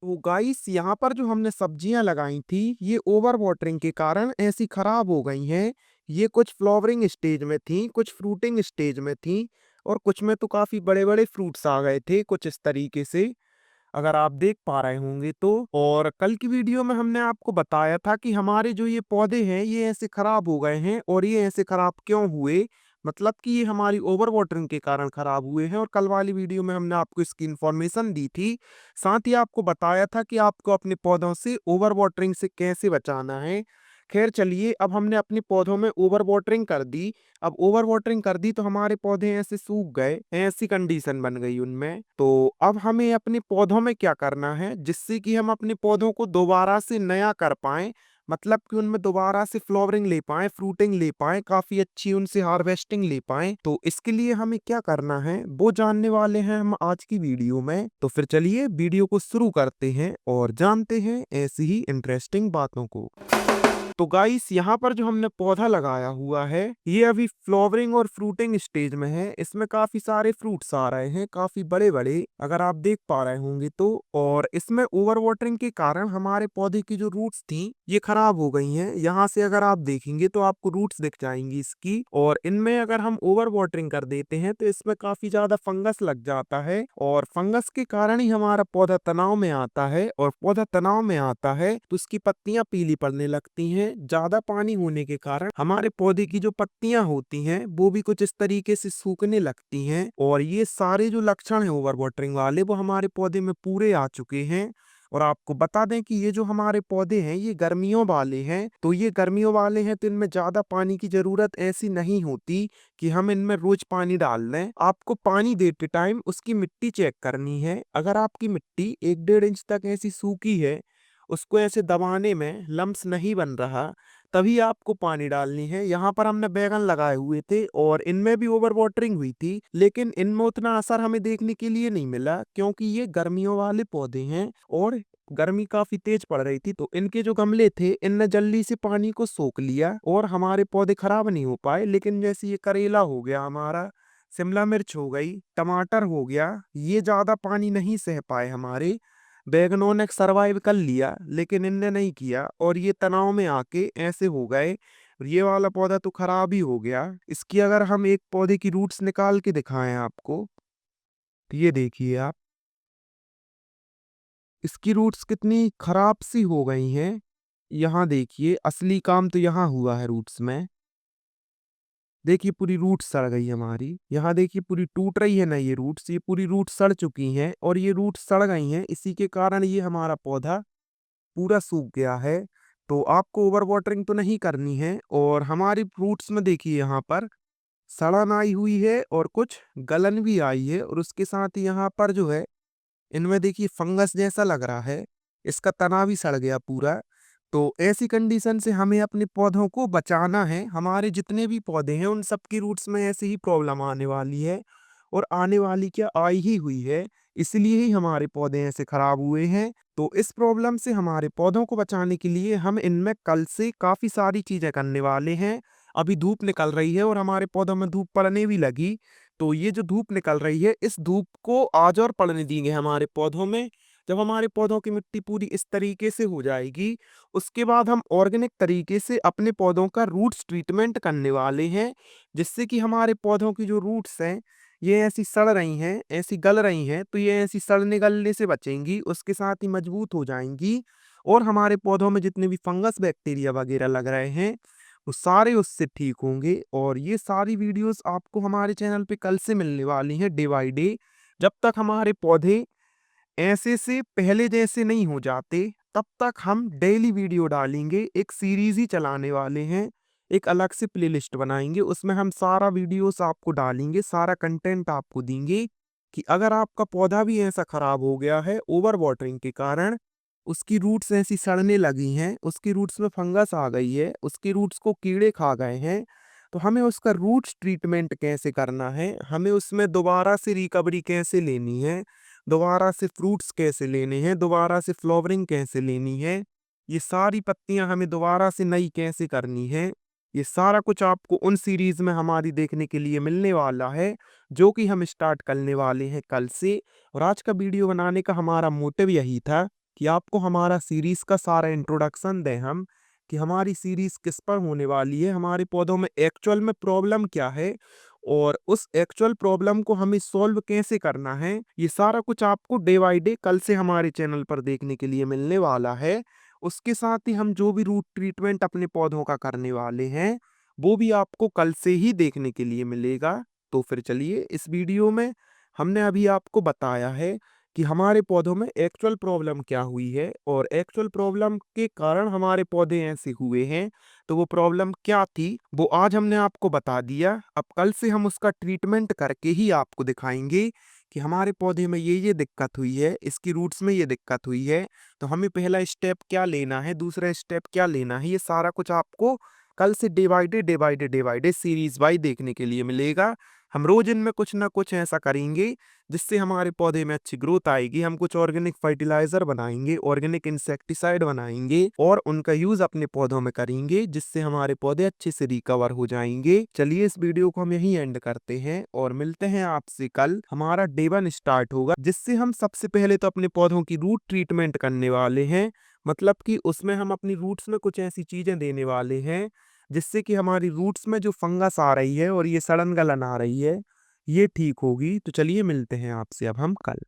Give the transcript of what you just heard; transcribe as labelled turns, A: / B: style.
A: तो गाइस यहाँ पर जो हमने सब्जियां लगाई थी ये ओवर वाटरिंग के कारण ऐसी खराब हो गई हैं। ये कुछ फ्लावरिंग स्टेज में थी, कुछ फ्रूटिंग स्टेज में थी और कुछ में तो काफी बड़े बड़े फ्रूट्स आ गए थे कुछ इस तरीके से, अगर आप देख पा रहे होंगे तो। और कल की वीडियो में हमने आपको बताया था कि हमारे जो ये पौधे हैं ये ऐसे खराब हो गए हैं और ये ऐसे खराब क्यों हुए, मतलब कि ये हमारी ओवर वाटरिंग के कारण खराब हुए हैं। और कल वाली वीडियो में हमने आपको इसकी इंफॉर्मेशन दी थी, साथ ही आपको बताया था कि आपको अपने पौधों से ओवर वाटरिंग से कैसे बचाना है। खैर चलिए, अब हमने अपने पौधों में ओवर वाटरिंग कर दी। अब ओवर वाटरिंग कर दी तो हमारे पौधे ऐसे सूख गए, ऐसी कंडीशन बन गई उनमें। तो अब हमें अपने पौधों में क्या करना है जिससे कि हम अपने पौधों को दोबारा से नया कर पाएं, मतलब कि उनमें दोबारा से फ्लावरिंग ले पाएं, फ्रूटिंग ले पाएं, काफी अच्छी उनसे हार्वेस्टिंग ले पाएं। तो इसके लिए हमें क्या करना है वो जानने वाले हैं हम आज की वीडियो में। तो फिर चलिए वीडियो को शुरू करते हैं और जानते हैं ऐसी ही इंटरेस्टिंग बातों को। तो गाइस यहाँ पर जो हमने पौधा लगाया हुआ है ये अभी फ्लावरिंग और फ्रूटिंग स्टेज में है। इसमें काफी सारे फ्रूट्स आ रहे हैं, काफी बड़े बड़े, अगर आप देख पा रहे होंगे तो। और इसमें ओवर वाटरिंग के कारण हमारे पौधे की जो रूट्स थी ये खराब हो गई हैं। यहाँ से अगर आप देखेंगे तो आपको रूट्स दिख जाएंगी इसकी, और इनमें अगर हम ओवर वाटरिंग कर देते हैं तो इसमें काफी ज्यादा फंगस लग जाता है और फंगस के कारण ही हमारा पौधा तनाव में आता है। और पौधा तनाव में आता है तो उसकी पत्तियां पीली पड़ने लगती हैं। ज्यादा पानी होने के कारण हमारे पौधे की जो पत्तियां होती हैं वो भी कुछ इस तरीके से सूखने लगती हैं। और ये सारे जो लक्षण हैं ओवर वाटरिंग वाले वो हमारे पौधे में पूरे आ चुके हैं। और आपको बता दें कि ये जो हमारे पौधे हैं ये गर्मियों वाले हैं, तो ये गर्मियों वाले हैं तो इनमें ज्यादा पानी की जरूरत ऐसी नहीं होती कि हम इनमें रोज पानी डाल दें। आपको पानी देते टाइम उसकी मिट्टी चेक करनी है। अगर आपकी मिट्टी 1-1.5 इंच तक ऐसी सूखी है, उसको ऐसे दबाने में लम्स नहीं बन रहा, तभी आपको पानी डालनी है। यहाँ पर हमने बैगन लगाए हुए थे और इनमें भी ओवर वाटरिंग हुई थी, लेकिन इनमें उतना असर हमें देखने के लिए नहीं मिला क्योंकि ये गर्मियों वाले पौधे हैं और गर्मी काफी तेज पड़ रही थी। तो इनके जो गमले थे इनने जल्दी से पानी को सोख लिया और हमारे पौधे खराब नहीं हो पाए। लेकिन जैसे ये करेला हो गया हमारा, शिमला मिर्च हो गई, टमाटर हो गया, ये ज्यादा पानी नहीं सह पाए हमारे। बैगनों ने सरवाइव कर लिया लेकिन इनने नहीं किया और ये तनाव में आके ऐसे हो गए। और ये वाला पौधा तो खराब ही हो गया। इसकी अगर हम एक पौधे की रूट्स निकाल के दिखाएं आपको, तो ये देखिए आप, इसकी रूट्स कितनी खराब सी हो गई हैं। यहाँ देखिए असली काम तो यहाँ हुआ है रूट्स में। देखिए पूरी रूट्स सड़ गई हमारी, यहाँ देखिए पूरी टूट रही है ना ये रूट्स, ये पूरी रूट्स सड़ चुकी हैं और ये रूट्स सड़ गई हैं, इसी के कारण ये हमारा पौधा पूरा सूख गया है। तो आपको ओवर वाटरिंग तो नहीं करनी है। और हमारी फ्रूट्स में देखिए यहाँ पर सड़न आई हुई है और कुछ गलन भी आई है, और उसके साथ ही यहाँ पर जो है इनमें देखिए फंगस जैसा लग रहा है, इसका तना भी सड़ गया पूरा। तो ऐसी कंडीशन से हमें अपने पौधों को बचाना है। हमारे जितने भी पौधे हैं उन सबकी रूट्स में ऐसे ही प्रॉब्लम आने वाली है, और आने वाली क्या आई ही हुई है, इसलिए ही हमारे पौधे ऐसे खराब हुए हैं। तो इस प्रॉब्लम से हमारे पौधों को बचाने के लिए हम इनमें कल से काफी सारी चीजें करने वाले हैं। अभी धूप निकल रही है और हमारे पौधों में धूप पड़ने भी लगी। तो ये जो धूप निकल रही है इस धूप को आज और पड़ने देंगे हमारे पौधों में। जब हमारे पौधों की मिट्टी पूरी इस तरीके से हो जाएगी, उसके बाद हम ऑर्गेनिक तरीके से अपने पौधों का रूट्स ट्रीटमेंट करने वाले हैं, जिससे कि हमारे पौधों की जो रूट्स हैं ये ऐसी सड़ रही हैं, ऐसी गल रही हैं, तो ये ऐसी सड़ने गलने से बचेंगी, उसके साथ ही मजबूत हो जाएंगी। और हमारे पौधों में जितने भी फंगस बैक्टीरिया वगैरह लग रहे हैं वो सारे उससे ठीक होंगे। और ये सारी वीडियोस आपको हमारे चैनल पे कल से मिलने वाली हैं डे बाय डे। जब तक हमारे पौधे ऐसे से पहले जैसे नहीं हो जाते तब तक हम डेली वीडियो डालेंगे, एक सीरीज ही चलाने वाले हैं। एक अलग से प्लेलिस्ट बनाएंगे, उसमें हम सारा वीडियोस आपको डालेंगे, सारा कंटेंट आपको देंगे कि अगर आपका पौधा भी ऐसा खराब हो गया है ओवर वाटरिंग के कारण, उसकी रूट्स ऐसी सड़ने लगी हैं, उसकी रूट्स में फंगस आ गई है, उसकी रूट्स को कीड़े खा गए हैं, तो हमें उसका रूट्स ट्रीटमेंट कैसे करना है, हमें उसमें दोबारा से रिकवरी कैसे लेनी है, दोबारा से फ्रूट्स कैसे लेने हैं, दोबारा से फ्लावरिंग कैसे लेनी है, ये सारी पत्तियां हमें दोबारा से नई कैसे करनी है, ये सारा कुछ आपको उन सीरीज में हमारी देखने के लिए मिलने वाला है, जो कि हम स्टार्ट करने वाले हैं कल से। और आज का वीडियो बनाने का हमारा मोटिव यही था कि आपको हमारा सीरीज का सारा इंट्रोडक्शन दें हम, कि हमारी सीरीज किस पर होने वाली है, हमारे पौधों में एक्चुअल में प्रॉब्लम क्या है और उस एक्चुअल प्रॉब्लम को हमें सॉल्व कैसे करना है। ये सारा कुछ आपको डे बाय डे कल से हमारे चैनल पर देखने के लिए मिलने वाला है। उसके साथ ही हम जो भी रूट ट्रीटमेंट अपने पौधों का करने वाले हैं, वो भी आपको कल से ही देखने के लिए मिलेगा। तो फिर चलिए, इस वीडियो में हमने अभी आपको बताया है कि हमारे पौधों में एक्चुअल प्रॉब्लम क्या हुई है और एक्चुअल प्रॉब्लम के कारण हमारे पौधे ऐसे हुए हैं। तो वो प्रॉब्लम क्या थी, वो आज हमने आपको बता दिया। अब कल से हम उसका ट्रीटमेंट करके ही आपको दिखाएंगे कि हमारे पौधे में ये दिक्कत हुई है, इसकी रूट्स में ये दिक्कत हुई है, तो हमें पहला स्टेप क्या लेना है, दूसरा स्टेप क्या लेना है। ये सारा कुछ आपको कल से day by day day by day day by day series wise देखने के लिए मिलेगा। हम रोज इनमें कुछ ना कुछ ऐसा करेंगे जिससे हमारे पौधे में अच्छी ग्रोथ आएगी। हम कुछ ऑर्गेनिक फर्टिलाइजर बनाएंगे, ऑर्गेनिक इंसेक्टिसाइड बनाएंगे और उनका यूज अपने पौधों में करेंगे, जिससे हमारे पौधे अच्छे से रिकवर हो जाएंगे। चलिए, इस वीडियो को हम यहीं एंड करते हैं और मिलते हैं आपसे कल। हमारा डे 1 स्टार्ट होगा, जिससे हम सबसे पहले तो अपने पौधों की रूट ट्रीटमेंट करने वाले हैं। मतलब कि उसमें हम अपनी रूट्स में कुछ ऐसी चीजें देने वाले हैं जिससे कि हमारी रूट्स में जो फंगस आ रही है और ये सड़न गलन आ रही है, ये ठीक होगी। तो चलिए, मिलते हैं आपसे अब हम कल।